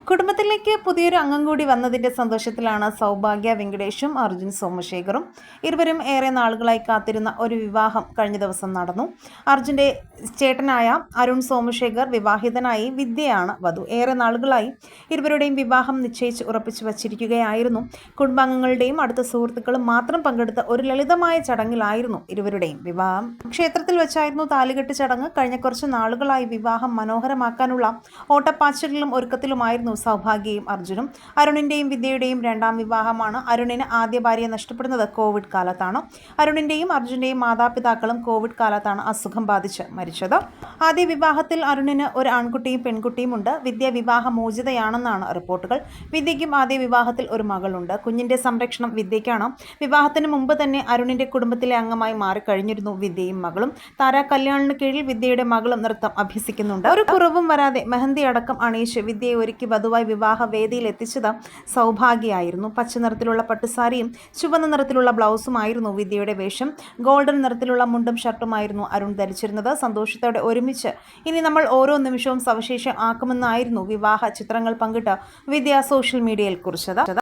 കുടുംബത്തിലേക്ക് പുതിയൊരു അംഗം കൂടി വന്നതിന്റെ സന്തോഷത്തിലാണ് സൗഭാഗ്യ വെങ്കടേഷും അർജുൻ സോമശേഖറും. ഇരുവരും ഏറെ നാളുകളായി കാത്തിരുന്ന ഒരു വിവാഹം കഴിഞ്ഞ ദിവസം നടന്നു. അർജുന്റെ ചേട്ടനായ അരുൺ സോമശേഖർ വിവാഹിതനായി, വിദ്യയാണ് വധു. ഏറെ നാളുകളായി ഇരുവരുടെയും വിവാഹം നിശ്ചയിച്ച് ഉറപ്പിച്ചു വച്ചിരിക്കുകയായിരുന്നു. കുടുംബാംഗങ്ങളുടെയും അടുത്ത സുഹൃത്തുക്കളും മാത്രം പങ്കെടുത്ത ഒരു ലളിതമായ ചടങ്ങിലായിരുന്നു ഇരുവരുടെയും വിവാഹം. ക്ഷേത്രത്തിൽ വെച്ചായിരുന്നു താലികെട്ട് ചടങ്ങ്. കഴിഞ്ഞ കുറച്ച് നാളുകളായി വിവാഹം മനോഹരമാക്കാനുള്ള ഓട്ടപ്പാച്ചിലും ഒരുക്കത്തിലുമായിരുന്നു സൗഭാഗ്യയും അർജുനും. അരുണിന്റെയും വിദ്യയുടെയും രണ്ടാം വിവാഹമാണ്. അരുണിന് ആദ്യ ഭാര്യയെ നഷ്ടപ്പെടുന്നത് കോവിഡ് കാലത്താണ്. അരുണിന്റെയും അർജുന്റെയും മാതാപിതാക്കളും കോവിഡ് കാലത്താണ് അസുഖം ബാധിച്ച് മരിച്ചത്. ആദ്യ വിവാഹത്തിൽ അരുണിന് ഒരു ആൺകുട്ടിയും പെൺകുട്ടിയും ഉണ്ട്. വിദ്യ വിവാഹമോചിതയാണെന്നാണ് റിപ്പോർട്ടുകൾ. വിദ്യയ്ക്കും ആദ്യ വിവാഹത്തിൽ ഒരു മകളുണ്ട്. കുഞ്ഞിന്റെ സംരക്ഷണം വിദ്യയ്ക്കാണ്. വിവാഹത്തിന് മുമ്പ് തന്നെ അരുണിന്റെ കുടുംബത്തിലെ അംഗമായി മാറിക്കഴിഞ്ഞിരുന്നു വിദ്യയും മകളും. താര കല്യാണിന് കീഴിൽ വിദ്യയുടെ മകളും നൃത്തം അഭ്യസിക്കുന്നുണ്ട്. ഒരു കുറവും വരാതെ മെഹന്തി അടക്കം അണിയിച്ച് വിദ്യയെ ഒരുക്കി വധുവായി വിവാഹ വേദിയിൽ എത്തിച്ചത് സൗഭാഗ്യയായിരുന്നു. പച്ച നിറത്തിലുള്ള പട്ടുസാരിയും ചുവന്ന നിറത്തിലുള്ള ബ്ലൗസുമായിരുന്നു വിദ്യയുടെ വേഷം. ഗോൾഡൻ നിറത്തിലുള്ള മുണ്ടും ഷർട്ടുമായിരുന്നു അരുൺ ധരിച്ചിരുന്നത്. സന്തോഷത്തോടെ ഒരുമിച്ച് ഇനി നമ്മൾ ഓരോ നിമിഷവും സവിശേഷം ആക്കുമെന്നായിരുന്നു വിവാഹ ചിത്രങ്ങൾ പങ്കിട്ട് വിദ്യ സോഷ്യൽ മീഡിയയിൽ കുറിച്ചത്.